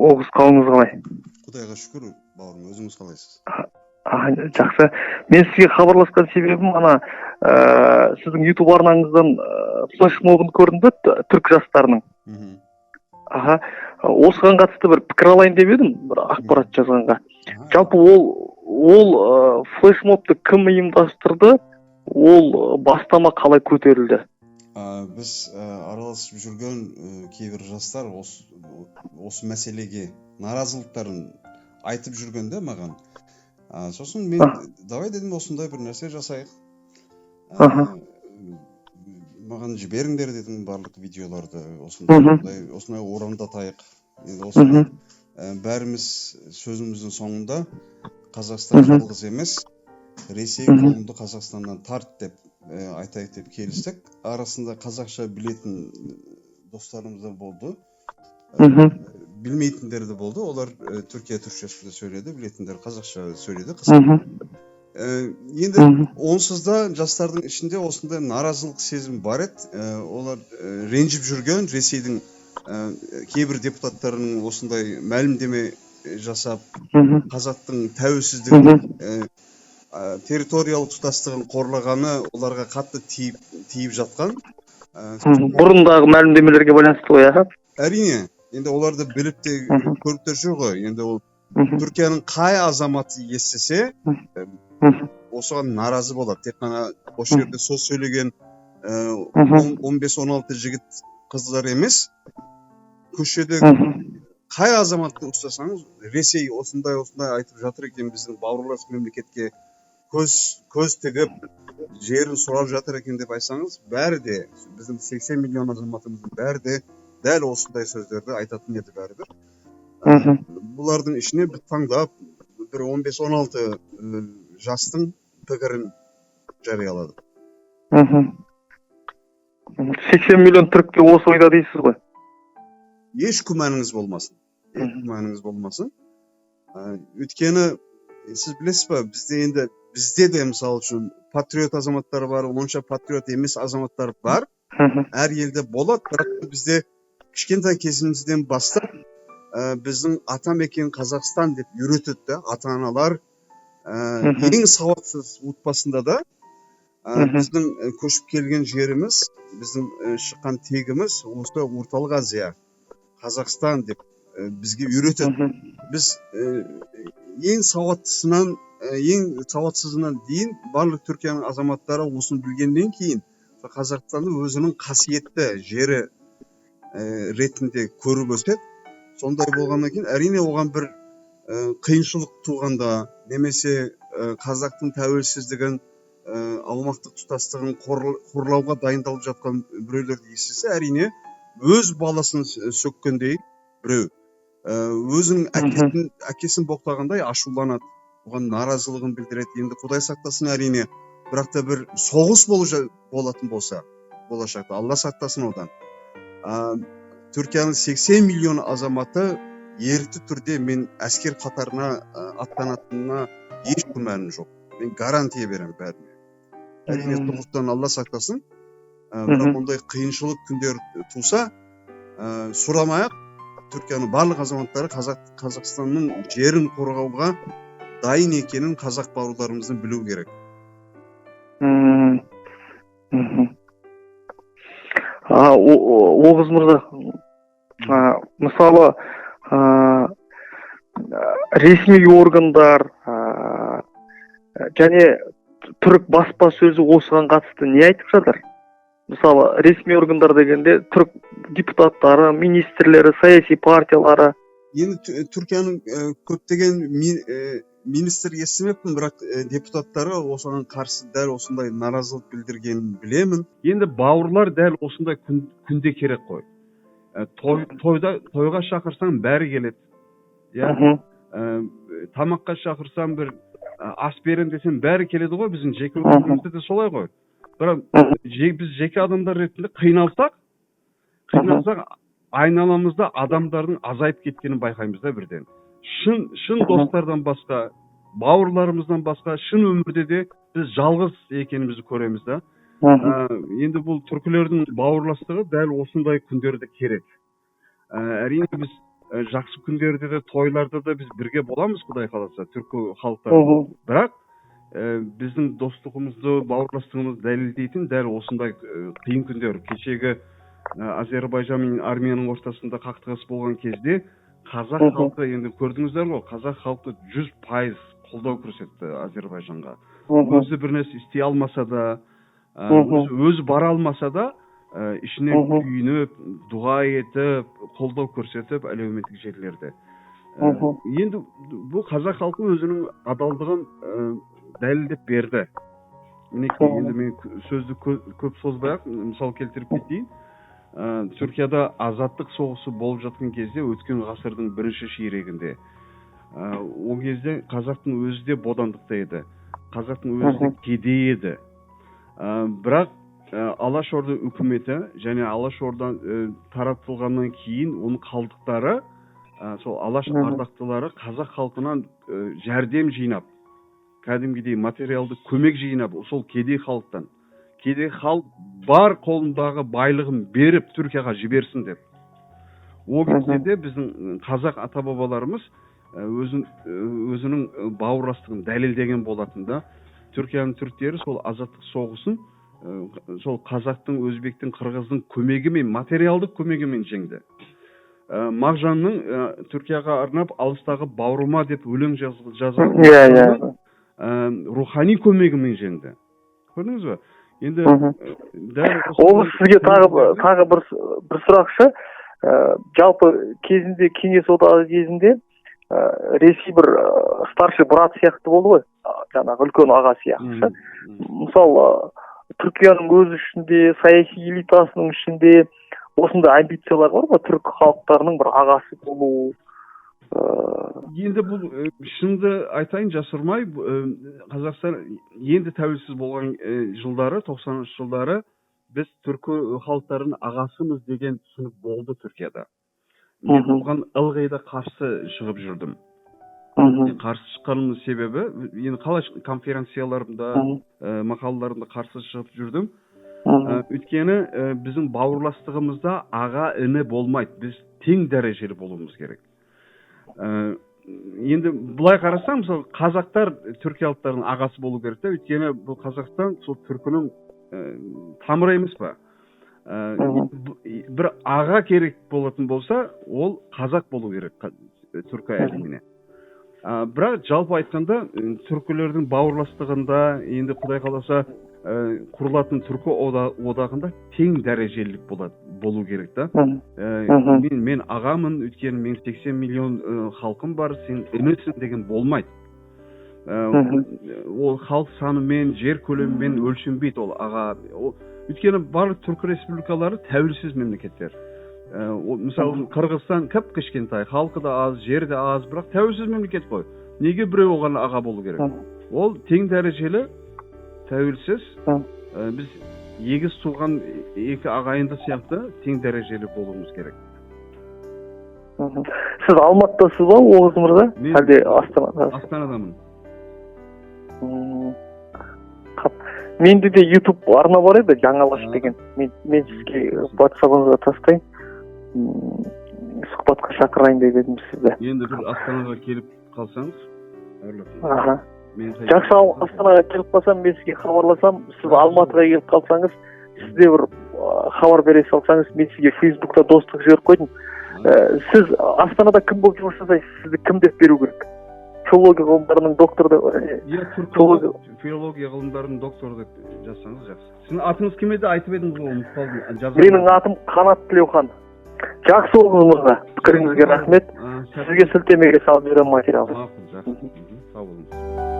Оғыз қалыңыз қалай? Құдайға шүкір, бауырым, өзіңіз қалайсыз? Жақсы. Мен сізге хабарласқан себебім ана сіздің YouTube арнаңыздан флешмобын көрдім да түрк жастарының. Аха. Осыған қатысты бір пікір алайын деп едім, бір ақпарат жазғанға. Жалпы ол флешмобты кім ұйымдастырды? Ол бастама қалай көтерілді? Біз араласып жүрген кейбір жастар осы мәселеге наразылықтарын айтып жүргенде маған. Сосын мен давай дедім, осындай бір нәрсе жасайық. Маған жіберіңдер дедім барлық видеоларды, осындай орындатайық. Енді бәріміз сөзіміздің соңында Қазақстан жалғыз емес, Ресей қолымды Қазақстаннан тарт деп айтайық деп келістік. Арасында қазақша білетін достарымыз да болды. Білмейтіндер де болды. Олар Түркия түркшесінде сөйледі, білетіндер қазақша сөйледі. Енді онсыз да жастардың ішінде осындай наразылық сезім бар еді. Олар ренжіп жүрген Ресейдің кейбір депутаттарының осындай мәлімдеме жасап, қазақтың тәуелсіздігін, территориялық тұтастығын қорлағаны оларға қатты тиіп жатқан. Бұрындағы мәлімдемелерге байланысты ғой, әрине. Енді оларды біліп те көріптер жоқ ғой. Енді ол Түркияның қай азаматы естісе, осыған наразы болады. Тек қана осы жерде сөз сөйлеген 15-16 жігіт қыздар емес, көшеде қай азаматты ұстасаңыз, Ресей осындай айтып жатыр екен, біздің бауырлас мемлекетке көз тігіп, жерін сұрап жатыр екен деп айтсаңыз, бәрі де, біздің 80 миллион азаматымыздың бәрі де дәл осындай сөздерді айтатын еді бәрібір. Бұлардың ішіне бір таңдап, бір 15-16 жастың пікірін жариялады. 80 миллион түрікке осы ойда дейсіз ғой? Еш күмәніңіз болмасын. Өйткені, сіз білесіз ба, бізде де мысалы үшін патриот азаматтар бар, онша патриот емес азаматтар бар. Әр елде болады, бірақ бізде кішкентай кезімізден бастап біздің атамекен Қазақстан деп үйретеді, ата-аналар. Ең сауатсыз отбасында да біздің көшіп келген жеріміз, біздің шыққан тегіміз осы орталық Азия, Қазақстан деп бізге үйретеді. Біз ең сауатсызынан дейін барлық Түркияның азаматтары осыны білгеннен кейін Қазақстанды өзінің қасиетті жері ретінде көріп өседі. Сондай болғаннан кейін әрине оған бір қиыншылық туғанда, немесе қазақтың тәуелсіздігін, аумақтық тұтастығын қорлауға дайындалып жатқан біреулерді естісе, әрине өз баласын сөккендей біреу, өзінің әкесін боқтағандай ашуланады, оған наразылығын білдіреді. Енді Құдай сақтасын әрине, бірақ та бір соғыс болатын болса, болашақта, Алла сақтасын одан. Түркияның 80 миллион азаматы ерікті түрде мен әскер қатарына аттанатынына еш күмәнім жоқ. Мен гарантия беремін бәріне. Әрине соғыстан Алла сақтасын. Бірақ ондай қиыншылық күндер туса, сұрамай-ақ Түркияның барлық азаматтары Қазақстанның жерін қорғауға дайын екенін қазақ бауырларымыздың білу керек. Оғыз мырза, мысалы ресми органдар және түрік баспасөзі осыған қатысты не айтып жатыр? Мысалы ресми органдар дегенде түрік депутаттары, министрлері, саяси партиялары. Енді Түркияның көптеген министр естімеппін, бірақ депутаттары осыған қарсы дәл осындай наразылық білдіргенін білемін. Енді бауырлар дәл осындай күнде керек қой. Тойға шақырсаң бәрі келеді. Тамаққа шақырсам бір ас берем десем бәрі келеді ғой, біздің жеке өмірімізде де солай ғой. Бірақ біз жеке адамдар ретінде қиналсақ, айналамызда адамдардың азайып кеткенін байқаймыз да бірден. Шын достардан басқа, бауырларымыздан басқа, шын өмірде де біз жалғыз екенімізді көреміз да. Енді бұл түркілердің бауырластығы дәл осындай күндерде керек. Әрине біз жақсы күндерде де тойларда да біз бірге боламыз, Құдай қаласа, түркі халықтары. Бірақ біздің достығымызды, бауырластығымызды дәлелдейтін дәл осындай қиын күндер. Кешегі Азербайжан мен Арменияның ортасында қақтығыс болған кезде қазақ халқы, енді көрдіңіздер ғой, қазақ халқы 100% қолдау көрсетті Азербайжанға. Өзі бір нәрсе істей алмаса да, өзі бара алмаса да, ішінен күйініп, дұға етіп, қолдау көрсетіп әлеуметтік желілерде. Енді бұл қазақ халқы өзінің адалдығын дәлелдеп берді. Мінекей, енді мен сөзді көп созбай-ақ мысал келтіріп кетейін. Түркияда азаттық соғысы болып жатқан кезде, өткен ғасырдың бірінші ширегінде, ол кезде қазақтың өзі де бодандықта еді, қазақтың өзі де кедей еді. Бірақ Алашорда үкіметі және Алашордан таратылғаннан кейін оның қалдықтары, сол Алаш ардақтылары қазақ халқынан жәрдем жинап, кәдімгідей материалды көмек жинап, сол кедей халықтан, кедей халық бар қолындағы байлығын беріп Түркияға жіберсін деп. Ол кезде біздің қазақ ата-бабаларымыз өзінің бауырластығын дәлелдеген болатын да. Түркияның түріктері сол азаттық соғысын сол қазақтың, өзбектің, қырғыздың көмегімен, материалдық көмегімен жеңді. Мағжанның Түркияға арнап алыстағы бауырыма деп өлең жазған рухани көмегімен жеңді. Көрдіңіз бе? Енді ол сізге тағы бір сұрақшы. Жалпы кезінде, Кеңес одағы кезінде Ресей бір старший брат сияқты болды ғой, жаңағы үлкен аға сияқты. Мысалы, Түркияның өзі ішінде, саяси элитасының ішінде осындай амбициялар бар ма, түркі халықтарының бір ағасы болу? Енді бұл шынды айтайын, жасырмай, Қазақстан енді тәуелсіз болған жылдары, 90-шы жылдары, біз түркі халықтарының ағасымыз деген түсінік болды Түркияда. Мен оған ылғи да қарсы шығып жүрдім. Қарсы шыққанымның себебі, енді қалай конференцияларымда, мақалаларымда қарсы шығып жүрдім. Өйткені біздің бауырластығымызда аға іні болмайды. Біз тең дәрежелі болуымыз керек. Енді бұлай қарасам, мысалы, қазақтар түркиялықтардың ағасы болу керек те, өйткені бұл Қазақстан сол түркінің тамыры емес па? Бір аға керек болатын болса, ол қазақ болу керек түркі әлеміне. Бірақ жалпы айтқанда, түркілердің бауырластығында, енді Құдай қаласа құрылатын түркі одағында тең дәрежелік болу керек та. Мен ағамын, өйткені мен 80 миллион халқым бар, сен інісің деген болмайды. Ол халық санымен, жер көлемімен өлшенбейді ол аға. Өйткені барлық түркі республикалары тәуелсіз мемлекеттер. Мысалы, Қырғызстан кішкентай, халқы да аз, жері де аз, бірақ тәуелсіз мемлекет қой. Неге біреу оған аға болу керек? Ол тең дәрежелі, тәуелсіз, біз егіз туған екі ағайынды сияқты тең дәрежелі болуымыз керек. Сіз Алматыдасыз ба, Оғыз мырза? Әлде Астанада? Астанадамын. Менде де YouTube арна бар еді, жаңалаш деген. Мен сізге WhatsApp-ыңызға тастайын. Сұхбатқа шақырайын деп едім сізді. Енді бір Астанаға келіп қалсаңыз, жақсы, Астанаға келіп қалсам, мен сізге хабарласам, сіз Алматыға келіп қалсаңыз, сізде бір хабар бере салсаңыз, мен сізге Facebook'та достық жіберіп қойдым. Сіз Астанада кім болып жұмыс жасайсыз? Сізді кім деп беру керек? Филология ғылымдарының докторы деп. Филология ғылымдарының докторы деп жазсаңыз жақсы. Сіздің атыңыз кім еді, айтып едіңіз ғой? Менің атым Қанат Тілеухан. Жақсы Оғыз мырза, пікіріңізге рахмет. Сізге сілтемеге салып беремін материалды. Жақсы, сау болыңыз.